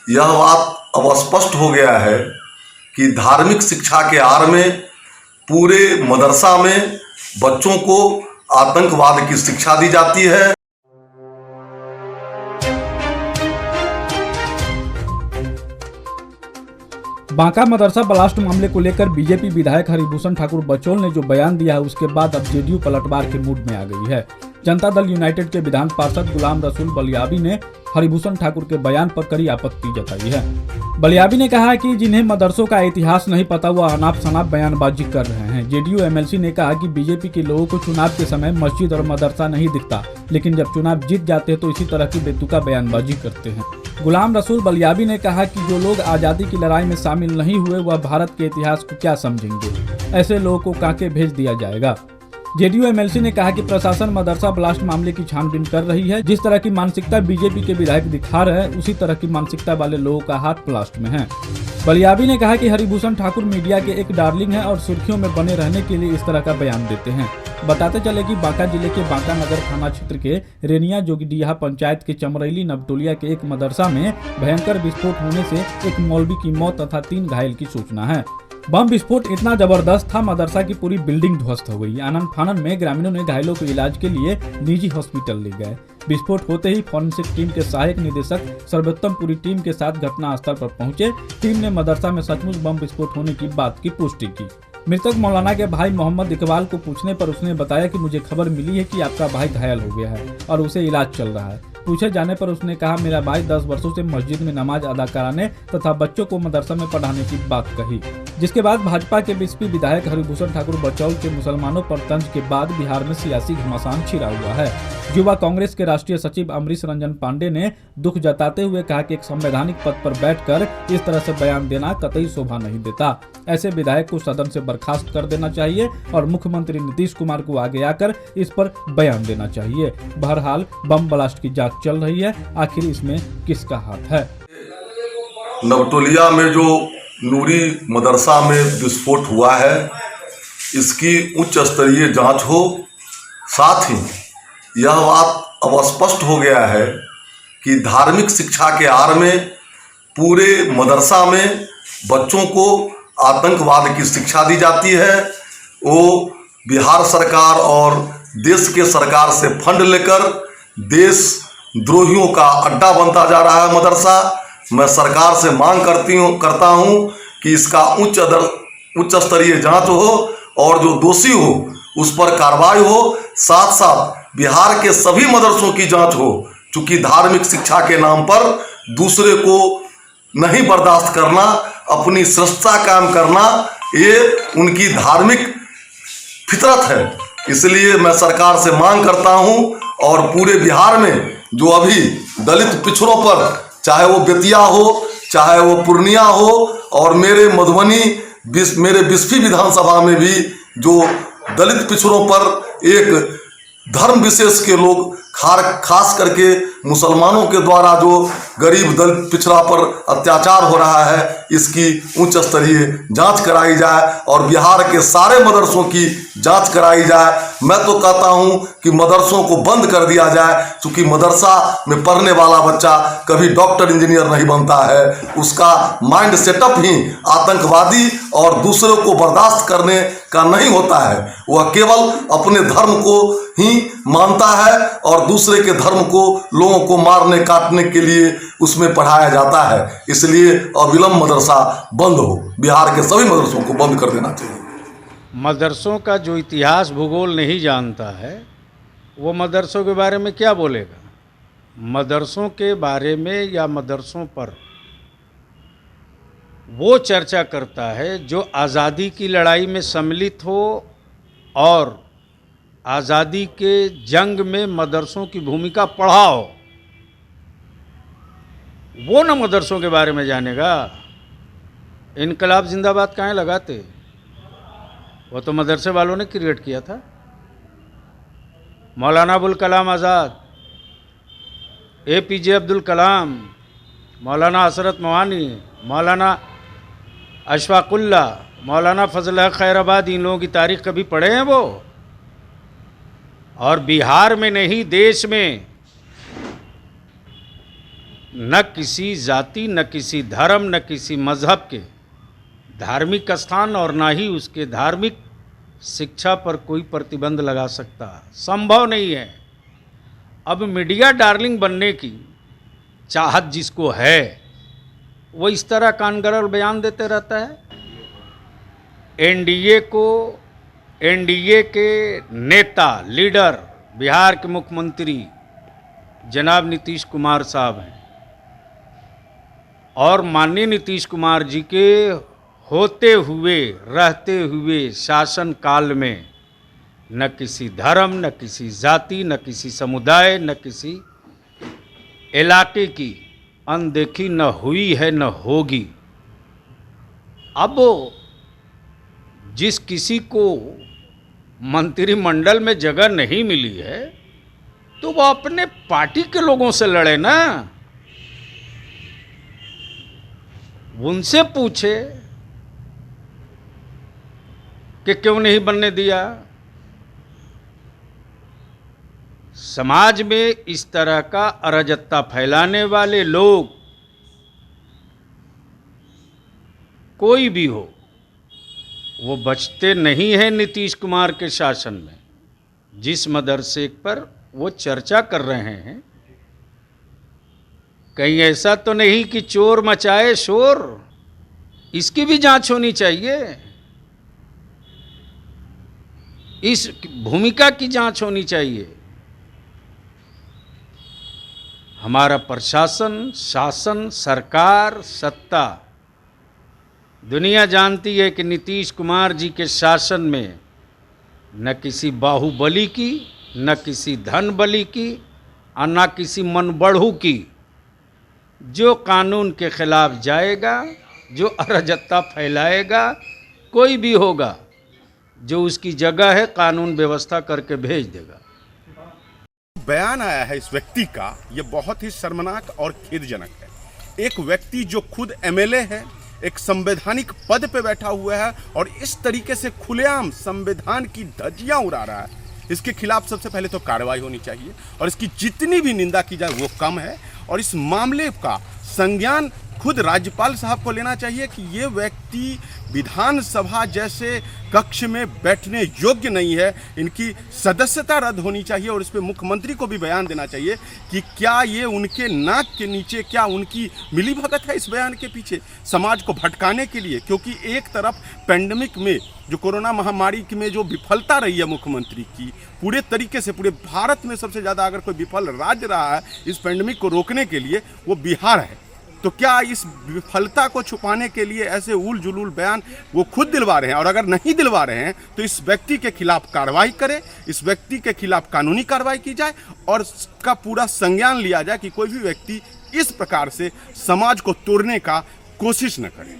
यह बात अब स्पष्ट हो गया है कि धार्मिक शिक्षा के आड़ में पूरे मदरसा में बच्चों को आतंकवाद की शिक्षा दी जाती है। बांका मदरसा ब्लास्ट मामले को लेकर बीजेपी विधायक हरिभूषण ठाकुर बचौल ने जो बयान दिया है उसके बाद अब जेडीयू पलटवार के मूड में आ गई है। जनता दल यूनाइटेड के विधान पार्षद गुलाम रसूल बलियाबी ने हरिभूषण ठाकुर के बयान पर कड़ी आपत्ति जताई है। बलियाबी ने कहा कि जिन्हें मदरसों का इतिहास नहीं पता वो अनाप शनाप बयानबाजी कर रहे हैं। जेडीयू एमएलसी ने कहा कि बीजेपी के लोगों को चुनाव के समय मस्जिद और मदरसा नहीं दिखता, लेकिन जब चुनाव जीत जाते हैं तो इसी तरह की बेतुका बयानबाजी करते हैं। गुलाम रसूल बलियाबी ने कहा कि जो लोग आज़ादी की लड़ाई में शामिल नहीं हुए वह भारत के इतिहास को क्या समझेंगे, ऐसे लोगों को कांके भेज दिया जाएगा। जेडीयू एमएलसी ने कहा कि प्रशासन मदरसा ब्लास्ट मामले की छानबीन कर रही है। जिस तरह की मानसिकता बीजेपी के विधायक दिखा रहे हैं उसी तरह की मानसिकता वाले लोगों का हाथ ब्लास्ट में है। बलियाबी ने कहा कि हरिभूषण ठाकुर मीडिया के एक डार्लिंग है और सुर्खियों में बने रहने के लिए इस तरह का बयान देते हैं। बताते चले कि बांका जिले के बांका नगर थाना क्षेत्र के रेनिया जोगीडीहा पंचायत के चमरैली नवटोलिया के एक मदरसा में भयंकर विस्फोट होने से एक मौलवी की मौत तथा 3 घायल की सूचना है। बम विस्फोट इतना जबरदस्त था, मदरसा की पूरी बिल्डिंग ध्वस्त हो गई। आनन फानन में ग्रामीणों ने घायलों को इलाज के लिए निजी हॉस्पिटल ले गए। विस्फोट होते ही फॉरेंसिक टीम के सहायक निदेशक सर्वोत्तम पूरी टीम के साथ घटनास्थल पर पहुंचे। टीम ने मदरसा में सचमुच बम विस्फोट होने की बात की पुष्टि की। मृतक मौलाना के भाई मोहम्मद इकबाल को पूछने पर उसने बताया कि मुझे खबर मिली है कि आपका भाई घायल हो गया है और उसे इलाज चल रहा है। पूछे जाने पर उसने कहा, मेरा भाई 10 वर्षों से मस्जिद में नमाज अदा कराने तथा बच्चों को मदरसा में पढ़ाने की बात कही। जिसके बाद भाजपा के बीजेपी विधायक हरिभूषण ठाकुर बचौल के मुसलमानों पर तंज के बाद बिहार में सियासी घमासान छिड़ा हुआ है। युवा कांग्रेस के राष्ट्रीय सचिव अमरीश रंजन पांडे ने दुख जताते हुए कहा कि एक संवैधानिक पद पर बैठकर इस तरह से बयान देना कतई शोभा नहीं देता। ऐसे विधायक को सदन से बर्खास्त कर देना चाहिए और मुख्यमंत्री नीतीश कुमार को आगे आकर इस पर बयान देना चाहिए। बहरहाल बम ब्लास्ट की जांच चल रही है, आखिर इसमें किसका हाथ है। नवटोलिया में जो नूरी मदरसा में विस्फोट हुआ है इसकी उच्च स्तरीय जांच हो। साथ ही यह बात अब स्पष्ट हो गया है कि धार्मिक शिक्षा के आड़ में पूरे मदरसा में बच्चों को आतंकवाद की शिक्षा दी जाती है। वो बिहार सरकार और देश के सरकार से फंड लेकर देश द्रोहियों का अड्डा बनता जा रहा है मदरसा। मैं सरकार से मांग करता हूं कि इसका उच्च स्तरीय जांच हो और जो दोषी हो उस पर कार्रवाई हो। साथ साथ बिहार के सभी मदरसों की जांच हो, चूंकि धार्मिक शिक्षा के नाम पर दूसरे को नहीं बर्दाश्त करना, अपनी श्रेष्ठता कायम करना, ये उनकी धार्मिक फितरत है। इसलिए मैं सरकार से मांग करता हूं और पूरे बिहार में जो अभी दलित पिछड़ों पर, चाहे वो बेतिया हो, चाहे वो पूर्णिया हो और मेरे मधुबनी मेरे बिस्फी विधानसभा में भी जो दलित पिछड़ों पर एक धर्म विशेष के लोग खास करके मुसलमानों के द्वारा जो गरीब दलित पिछड़ा पर अत्याचार हो रहा है, इसकी उच्च स्तरीय जांच कराई जाए और बिहार के सारे मदरसों की जांच कराई जाए। मैं तो कहता हूं कि मदरसों को बंद कर दिया जाए, क्योंकि मदरसा में पढ़ने वाला बच्चा कभी डॉक्टर इंजीनियर नहीं बनता है। उसका माइंड सेटअप ही आतंकवादी और दूसरों को बर्दाश्त करने का नहीं होता है। वह केवल अपने धर्म को ही मानता है और दूसरे के धर्म को लोगों को मारने काटने के लिए उसमें पढ़ाया जाता है। इसलिए अविलंब मदरसा बंद हो। बिहार के सभी मदरसों को बंद कर देना चाहिए। मदरसों का जो इतिहास भूगोल नहीं जानता है वो मदरसों के बारे में क्या बोलेगा। मदरसों के बारे में या मदरसों पर वो चर्चा करता है जो आज़ादी की लड़ाई में सम्मिलित हो और आज़ादी के जंग में मदरसों की भूमिका पढ़ा हो। वो न मदरसों के बारे में जानेगा। इनकलाब जिंदाबाद कहाँ लगाते, वो तो मदरसे वालों ने क्रिएट किया था। मौलाना अबुल कलाम आज़ाद, APJ अब्दुल कलाम, मौलाना हसरत मोहानी, मौलाना अशफाकुल्ला, मौलाना फजल खैराबादी, इन लोगों की तारीख कभी पढ़े हैं वो? और बिहार में नहीं देश में न किसी जाति, न किसी धर्म, न किसी मजहब के धार्मिक स्थान और ना ही उसके धार्मिक शिक्षा पर कोई प्रतिबंध लगा सकता, संभव नहीं है। अब मीडिया डार्लिंग बनने की चाहत जिसको है वो इस तरह कानगरल बयान देते रहता है। एनडीए के नेता लीडर बिहार के मुख्यमंत्री जनाब नीतीश कुमार साहब हैं और माननीय नीतीश कुमार जी के होते हुए रहते हुए शासन काल में न किसी धर्म, न किसी जाति, न किसी समुदाय, न किसी इलाके की अनदेखी न हुई है न होगी। अब जिस किसी को मंत्रिमंडल में जगह नहीं मिली है तो वो अपने पार्टी के लोगों से लड़े ना, उनसे पूछे कि क्यों नहीं बनने दिया। समाज में इस तरह का अराजकता फैलाने वाले लोग कोई भी हो वो बचते नहीं हैं नीतीश कुमार के शासन में। जिस मदरसे पर वो चर्चा कर रहे हैं कहीं ऐसा तो नहीं कि चोर मचाए शोर, इसकी भी जांच होनी चाहिए, इस भूमिका की जांच होनी चाहिए। हमारा प्रशासन, शासन, सरकार, सत्ता दुनिया जानती है कि नीतीश कुमार जी के शासन में न किसी बाहुबली की, न किसी धन बली की और न किसी मनबढ़ू की जो कानून के खिलाफ जाएगा, जो अराजकता फैलाएगा, कोई भी होगा जो उसकी जगह है कानून व्यवस्था करके भेज देगा। बयान आया है इस व्यक्ति का, ये बहुत ही शर्मनाक और खेदजनक है। एक व्यक्ति जो खुद एमएलए है, एक संवैधानिक पद पे बैठा हुआ है और इस तरीके से खुलेआम संविधान की धज्जियां उड़ा रहा है, इसके खिलाफ सबसे पहले तो कार्रवाई होनी चाहिए और इसकी जितनी भी निंदा की जाए वो कम है। और इस मामले का संज्ञान खुद राज्यपाल साहब को लेना चाहिए कि ये व्यक्ति विधानसभा जैसे कक्ष में बैठने योग्य नहीं है, इनकी सदस्यता रद्द होनी चाहिए। और इस पर मुख्यमंत्री को भी बयान देना चाहिए कि क्या ये उनके नाक के नीचे, क्या उनकी मिलीभगत है इस बयान के पीछे समाज को भटकाने के लिए। क्योंकि एक तरफ पेंडेमिक में जो कोरोना महामारी में जो विफलता रही है मुख्यमंत्री की, पूरे तरीके से पूरे भारत में सबसे ज़्यादा अगर कोई विफल राज्य रहा है इस पेंडेमिक को रोकने के लिए वो बिहार है। तो क्या इस विफलता को छुपाने के लिए ऐसे उल जुलूल बयान वो खुद दिलवा रहे हैं? और अगर नहीं दिलवा रहे हैं तो इस व्यक्ति के खिलाफ कार्रवाई करें, इस व्यक्ति के खिलाफ कानूनी कार्रवाई की जाए और इसका पूरा संज्ञान लिया जाए कि कोई भी व्यक्ति इस प्रकार से समाज को तोड़ने का कोशिश न करे।